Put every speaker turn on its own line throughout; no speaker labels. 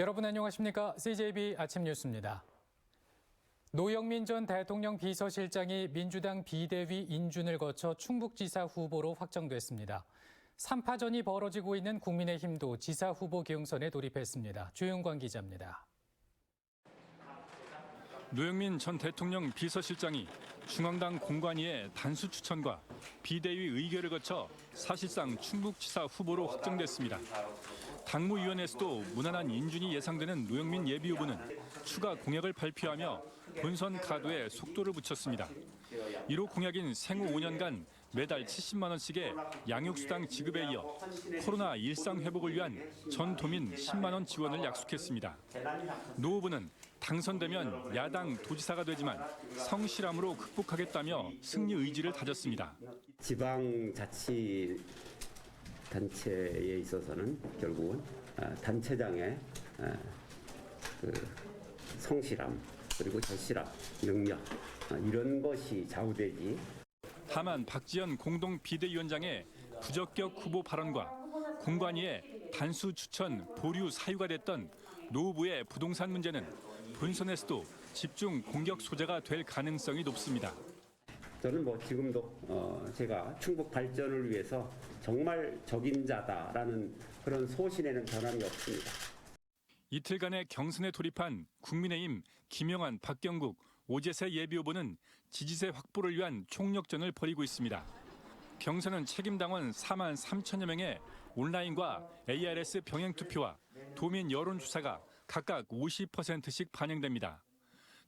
여러분 안녕하십니까? CJB 아침 뉴스입니다. 노영민 전 대통령 비서실장이 민주당 비대위 인준을 거쳐 충북지사 후보로 확정됐습니다. 3파전이 벌어지고 있는 국민의힘도 지사 후보 경선에 돌입했습니다. 주영광 기자입니다.
노영민 전 대통령 비서실장이 중앙당 공관위의 단수 추천과 비대위 의결을 거쳐 사실상 충북지사 후보로 확정됐습니다. 당무위원회에서도 무난한 인준이 예상되는 노영민 예비후보는 추가 공약을 발표하며 본선 가도에 속도를 붙였습니다. 1호 공약인 생후 5년간 매달 70만 원씩의 양육수당 지급에 이어 코로나 일상 회복을 위한 전 도민 10만 원 지원을 약속했습니다. 노 후보는 당선되면 야당 도지사가 되지만 성실함으로 극복하겠다며 승리 의지를 다졌습니다.
지방자치 단체에 있어서는 결국은 단체장의 성실함 그리고 절실함, 능력 이런 것이 좌우되지.
다만 박지원 공동 비대위원장의 부적격 후보 발언과 공관위의 단수 추천 보류 사유가 됐던 노 후보의 부동산 문제는 본선에서도 집중 공격 소재가 될 가능성이 높습니다.
저는 지금도 제가 충북 발전을 위해서 정말 적임자다라는 그런 소신에는 변함이 없습니다.
이틀간의 경선에 돌입한 국민의힘 김영환, 박경국, 오재세 예비후보는 지지세 확보를 위한 총력전을 벌이고 있습니다. 경선은 책임당원 4만 3천여 명의 온라인과 ARS 병행투표와 도민 여론조사가 각각 50%씩 반영됩니다.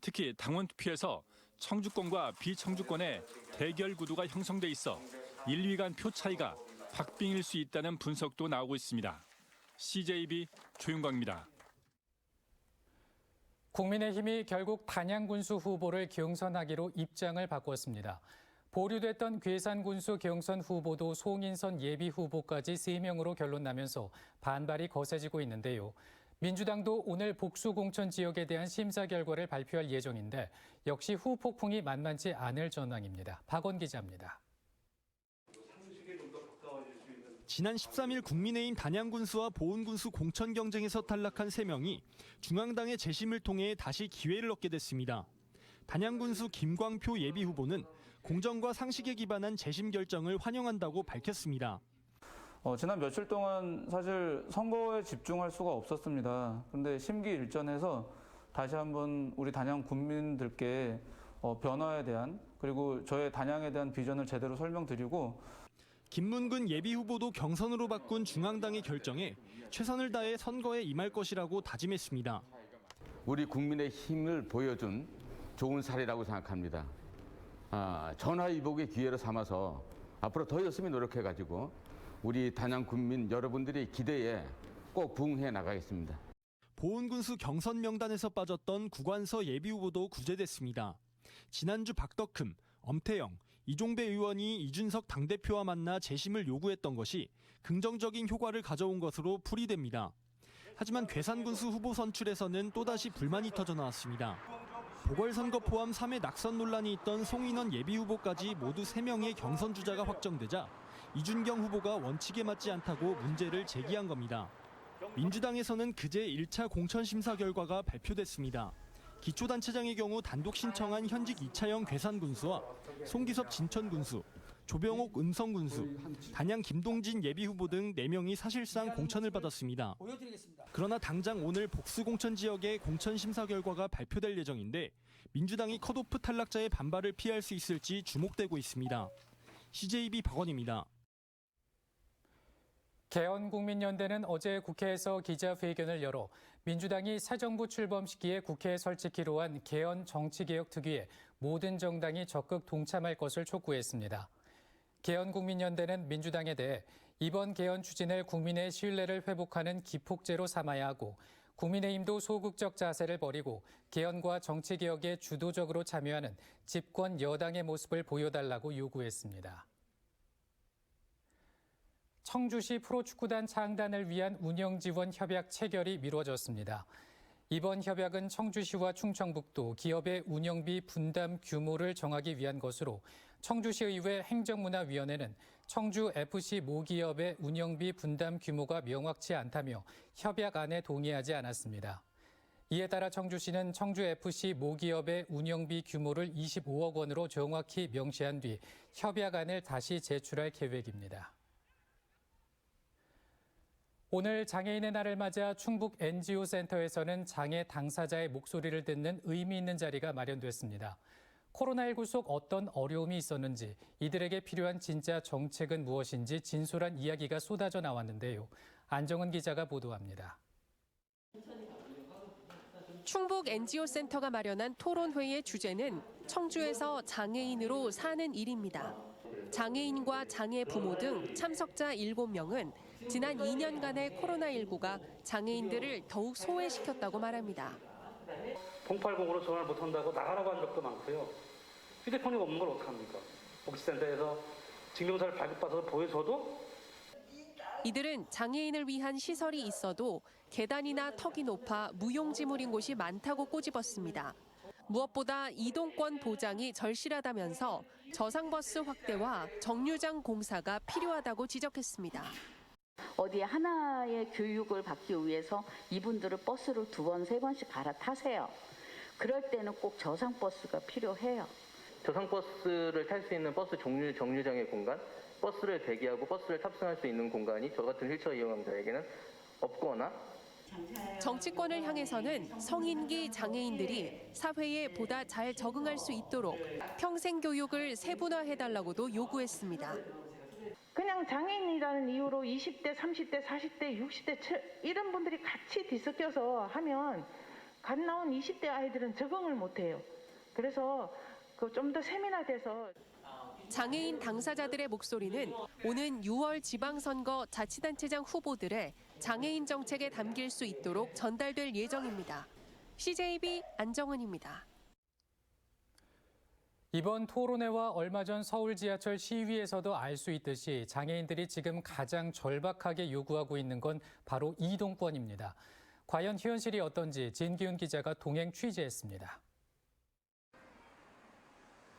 특히 당원 투표에서 청주권과 비청주권의 대결 구도가 형성돼 있어 1, 2위 간 표 차이가 박빙일 수 있다는 분석도 나오고 있습니다. CJB 조윤광입니다.
국민의힘이 결국 단양군수 후보를 경선하기로 입장을 바꿨습니다. 보류됐던 괴산군수 경선 후보도 송인선 예비후보까지 3명으로 결론 나면서 반발이 거세지고 있는데요. 민주당도 오늘 복수공천 지역에 대한 심사 결과를 발표할 예정인데 역시 후폭풍이 만만치 않을 전망입니다. 박원 기자입니다.
지난 13일 국민의힘 단양군수와 보은군수 공천 경쟁에서 탈락한 3명이 중앙당의 재심을 통해 다시 기회를 얻게 됐습니다. 단양군수 김광표 예비후보는 공정과 상식에 기반한 재심 결정을 환영한다고 밝혔습니다.
지난 며칠 동안 사실 선거에 집중할 수가 없었습니다. 그런데 심기일전해서 다시 한번 우리 단양 국민들께 변화에 대한 그리고 저의 단양에 대한 비전을 제대로 설명드리고
김문근 예비후보도 경선으로 바꾼 중앙당의 결정에 최선을 다해 선거에 임할 것이라고 다짐했습니다.
우리 국민의 힘을 보여준 좋은 사례라고 생각합니다. 전화위복의 기회로 삼아서 앞으로 더 열심히 노력해가지고 우리 단양 국민 여러분들의 기대에 꼭 부응해 나가겠습니다.
보은군수 경선 명단에서 빠졌던 구관서 예비후보도 구제됐습니다. 지난주 박덕흠, 엄태영, 이종배 의원이 이준석 당대표와 만나 재심을 요구했던 것이 긍정적인 효과를 가져온 것으로 풀이됩니다. 하지만 괴산군수 후보 선출에서는 또다시 불만이 터져 나왔습니다. 보궐선거 포함 3회 낙선 논란이 있던 송인원 예비후보까지 모두 3명의 경선 주자가 확정되자 이준경 후보가 원칙에 맞지 않다고 문제를 제기한 겁니다. 민주당에서는 그제 1차 공천심사 결과가 발표됐습니다. 기초단체장의 경우 단독 신청한 현직 이차영 괴산군수와 송기섭 진천군수, 조병옥 음성군수, 단양 김동진 예비후보 등 4명이 사실상 공천을 받았습니다. 그러나 당장 오늘 복수공천 지역의 공천심사 결과가 발표될 예정인데 민주당이 컷오프 탈락자의 반발을 피할 수 있을지 주목되고 있습니다. CJB 박원입니다.
개헌국민연대는 어제 국회에서 기자회견을 열어 민주당이 새 정부 출범 시기에 국회에 설치기로 한 개헌 정치개혁 특위에 모든 정당이 적극 동참할 것을 촉구했습니다. 개헌국민연대는 민주당에 대해 이번 개헌 추진을 국민의 신뢰를 회복하는 기폭제로 삼아야 하고 국민의힘도 소극적 자세를 버리고 개헌과 정치개혁에 주도적으로 참여하는 집권 여당의 모습을 보여달라고 요구했습니다. 청주시 프로축구단 창단을 위한 운영 지원 협약 체결이 미뤄졌습니다. 이번 협약은 청주시와 충청북도 기업의 운영비 분담 규모를 정하기 위한 것으로 청주시의회 행정문화위원회는 청주FC 모기업의 운영비 분담 규모가 명확치 않다며 협약안에 동의하지 않았습니다. 이에 따라 청주시는 청주FC 모기업의 운영비 규모를 25억 원으로 정확히 명시한 뒤 협약안을 다시 제출할 계획입니다. 오늘 장애인의 날을 맞아 충북 NGO 센터에서는 장애 당사자의 목소리를 듣는 의미 있는 자리가 마련됐습니다. 코로나19 속 어떤 어려움이 있었는지, 이들에게 필요한 진짜 정책은 무엇인지 진솔한 이야기가 쏟아져 나왔는데요. 안정은 기자가 보도합니다.
충북 NGO 센터가 마련한 토론회의 주제는 청주에서 장애인으로 사는 일입니다. 장애인과 장애 부모 등 참석자 7명은 지난 2년간의 코로나19가 장애인들을 더욱 소외시켰다고 말합니다.
080으로 전화를 못한다고 나가라고 한 적도 많고요. 휴대폰이 없는 걸 어떡합니까? 복지센터에서 증명서를 발급받아서 보여줘도
이들은 장애인을 위한 시설이 있어도 계단이나 턱이 높아 무용지물인 곳이 많다고 꼬집었습니다. 무엇보다 이동권 보장이 절실하다면서 저상버스 확대와 정류장 공사가 필요하다고 지적했습니다.
어디에 하나의 교육을 받기 위해서 이분들을 버스를 2번, 3번씩 갈아타세요. 그럴 때는 꼭 저상버스가 필요해요.
저상버스를 탈 수 있는 버스 정류장의 공간, 버스를 대기하고 버스를 탑승할 수 있는 공간이 저 같은 휠체어 이용자에게는 없거나
정치권을 향해서는 성인기 장애인들이 사회에 보다 잘 적응할 수 있도록 평생 교육을 세분화해달라고도 요구했습니다.
그냥 장애인이라는 이유로 20대, 30대, 40대, 60대 이런 분들이 같이 뒤섞여서 하면 갓 나온 20대 아이들은 적응을 못해요. 그래서 좀 더 세민화돼서
장애인 당사자들의 목소리는 오는 6월 지방선거 자치단체장 후보들의 장애인 정책에 담길 수 있도록 전달될 예정입니다. CJB 안정은입니다.
이번 토론회와 얼마 전 서울 지하철 시위에서도 알 수 있듯이 장애인들이 지금 가장 절박하게 요구하고 있는 건 바로 이동권입니다. 과연 현실이 어떤지 진기훈 기자가 동행 취재했습니다.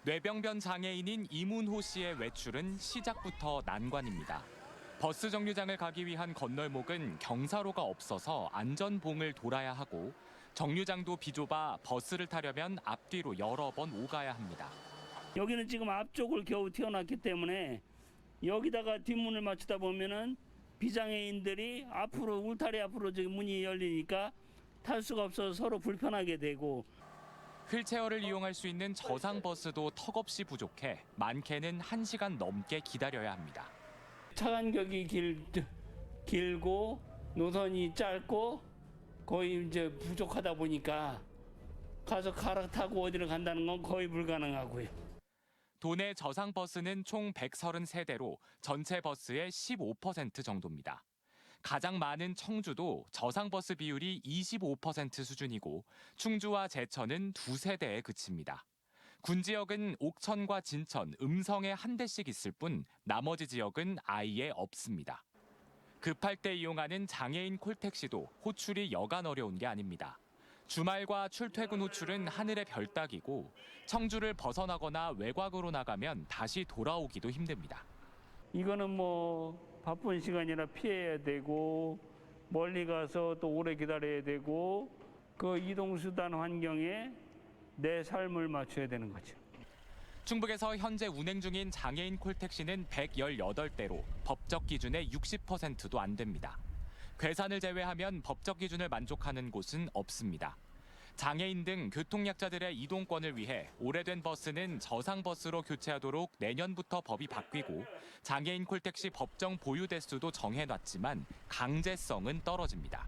뇌병변 장애인인 이문호 씨의 외출은 시작부터 난관입니다. 버스 정류장을 가기 위한 건널목은 경사로가 없어서 안전봉을 돌아야 하고 정류장도 비좁아 버스를 타려면 앞뒤로 여러 번 오가야 합니다.
여기는 지금 앞쪽을 겨우 튀어놨기 때문에 여기다가 뒷문을 맞추다 보면은 비장애인들이 앞으로 울타리 앞으로 지금 문이 열리니까 탈 수가 없어서 서로 불편하게 되고
휠체어를 이용할 수 있는 저상버스도 턱없이 부족해 많게는 1시간 넘게 기다려야 합니다.
차 간격이 길고 노선이 짧고 거의 이제 부족하다 보니까 가서 갈아타고 어디를 간다는 건 거의 불가능하고요.
도내 저상버스는 총 133대로 전체 버스의 15% 정도입니다. 가장 많은 청주도 저상버스 비율이 25% 수준이고 충주와 제천은 2세대에 그칩니다. 군 지역은 옥천과 진천, 음성에 1대씩 있을 뿐 나머지 지역은 아예 없습니다. 급할 때 이용하는 장애인 콜택시도 호출이 여간 어려운 게 아닙니다. 주말과 출퇴근 호출은 하늘의 별 따기고 청주를 벗어나거나 외곽으로 나가면 다시 돌아오기도 힘듭니다.
이거는 뭐 바쁜 시간이라 피해야 되고 멀리 가서 또 오래 기다려야 되고 그 이동수단 환경에 내 삶을 맞춰야 되는 거죠.
충북에서 현재 운행 중인 장애인 콜택시는 118대로 법적 기준의 60%도 안 됩니다. 괴산을 제외하면 법적 기준을 만족하는 곳은 없습니다. 장애인 등 교통약자들의 이동권을 위해 오래된 버스는 저상버스로 교체하도록 내년부터 법이 바뀌고 장애인 콜택시 법정 보유 대수도 정해놨지만 강제성은 떨어집니다.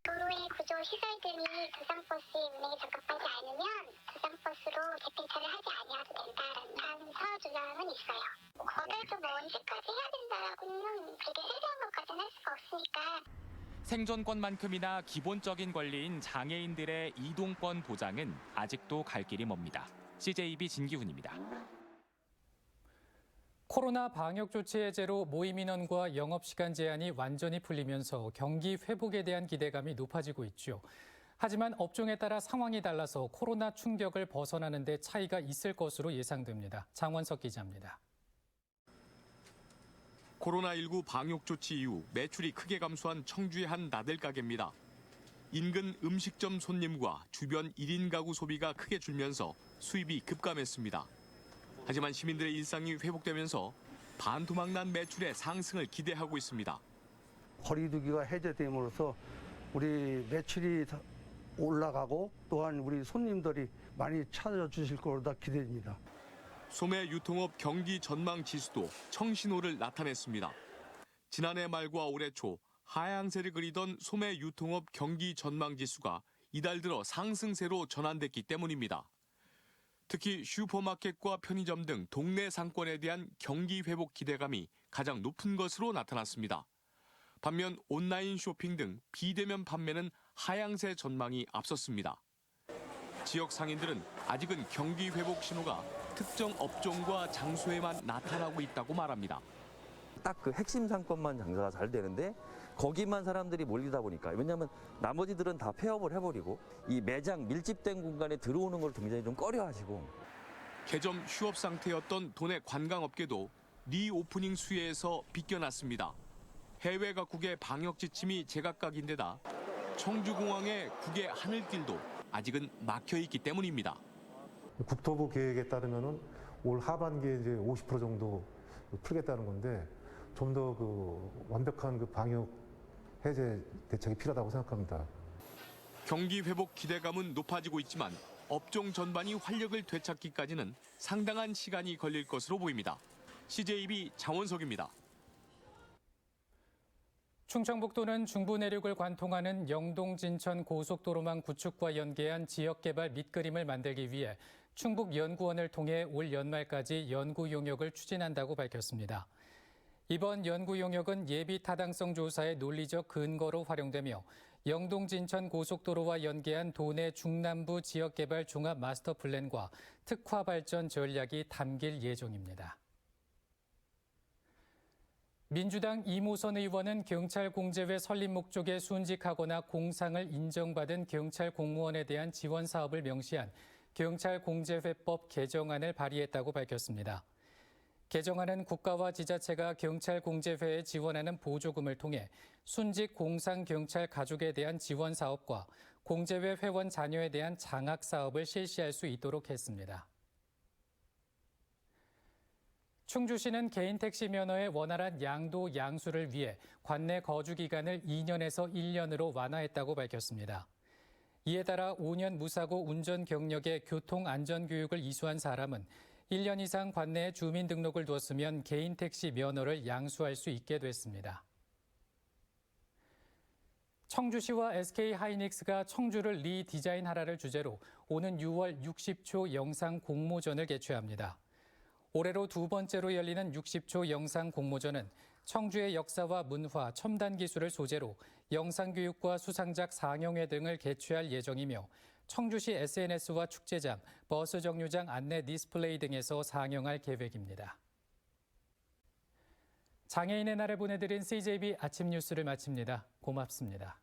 도로의 구조 시설들이 저상버스 운행에 적합하지 않으면 저상버스로 재pen타를 하지 아니어도 된다라는 주장은 있어요. 거래도 뭐 언제까지 해야 된다라고는 되게 세세한 것까지는 할 수가 없으니까.
생존권만큼이나 기본적인 권리인 장애인들의 이동권 보장은 아직도 갈 길이 멉니다. CJB 진기훈입니다.
코로나 방역 조치 해제로 모임 인원과 영업시간 제한이 완전히 풀리면서 경기 회복에 대한 기대감이 높아지고 있죠. 하지만 업종에 따라 상황이 달라서 코로나 충격을 벗어나는 데 차이가 있을 것으로 예상됩니다. 장원석 기자입니다.
코로나19 방역 조치 이후 매출이 크게 감소한 청주의 한 나들 가게입니다. 인근 음식점 손님과 주변 1인 가구 소비가 크게 줄면서 수입이 급감했습니다. 하지만 시민들의 일상이 회복되면서 반토막난 매출의 상승을 기대하고 있습니다.
거리두기가 해제됨으로써 우리 매출이 올라가고 또한 우리 손님들이 많이 찾아주실 거로 기대됩니다.
소매 유통업 경기 전망 지수도 청신호를 나타냈습니다. 지난해 말과 올해 초 하향세를 그리던 소매 유통업 경기 전망 지수가 이달 들어 상승세로 전환됐기 때문입니다. 특히 슈퍼마켓과 편의점 등 동네 상권에 대한 경기 회복 기대감이 가장 높은 것으로 나타났습니다. 반면 온라인 쇼핑 등 비대면 판매는 하향세 전망이 앞섰습니다. 지역 상인들은 아직은 경기 회복 신호가 특정 업종과 장소에만 나타나고 있다고 말합니다.
딱 그 핵심 상권만 장사가 잘 되는데 거기만 사람들이 몰리다 보니까, 왜냐하면 나머지들은 다 폐업을 해버리고 이 매장 밀집된 공간에 들어오는 걸 굉장히 좀 꺼려하시고.
개점 휴업 상태였던 도내 관광업계도 리오프닝 수혜에서 비껴났습니다. 해외 각국의 방역 지침이 제각각인데다 청주공항의 국외 하늘길도 아직은 막혀 있기 때문입니다.
국토부 계획에 따르면은 올 하반기에 이제 50% 정도 풀겠다는 건데 좀 더 완벽한 방역 해제 대책이 필요하다고 생각합니다.
경기 회복 기대감은 높아지고 있지만 업종 전반이 활력을 되찾기까지는 상당한 시간이 걸릴 것으로 보입니다. CJB 장원석입니다.
충청북도는 중부 내륙을 관통하는 영동-진천 고속도로망 구축과 연계한 지역개발 밑그림을 만들기 위해 충북연구원을 통해 올 연말까지 연구 용역을 추진한다고 밝혔습니다. 이번 연구 용역은 예비 타당성 조사의 논리적 근거로 활용되며 영동-진천 고속도로와 연계한 도내 중남부 지역개발 종합 마스터 플랜과 특화 발전 전략이 담길 예정입니다. 민주당 이모선 의원은 경찰 공제회 설립 목적에 순직하거나 공상을 인정받은 경찰 공무원에 대한 지원 사업을 명시한 경찰 공제회법 개정안을 발의했다고 밝혔습니다. 개정안은 국가와 지자체가 경찰 공제회에 지원하는 보조금을 통해 순직 공상 경찰 가족에 대한 지원 사업과 공제회 회원 자녀에 대한 장학 사업을 실시할 수 있도록 했습니다. 충주시는 개인 택시 면허의 원활한 양도 양수를 위해 관내 거주 기간을 2년에서 1년으로 완화했다고 밝혔습니다. 이에 따라 5년 무사고 운전 경력에 교통안전교육을 이수한 사람은 1년 이상 관내에 주민등록을 두었으면 개인 택시 면허를 양수할 수 있게 됐습니다. 청주시와 SK하이닉스가 청주를 리디자인하라를 주제로 오는 6월 60초 영상 공모전을 개최합니다. 올해로 두 번째로 열리는 60초 영상 공모전은 청주의 역사와 문화, 첨단 기술을 소재로 영상교육과 수상작 상영회 등을 개최할 예정이며 청주시 SNS와 축제장, 버스 정류장 안내 디스플레이 등에서 상영할 계획입니다. 장애인의 날을 보내드린 CJB 아침 뉴스를 마칩니다. 고맙습니다.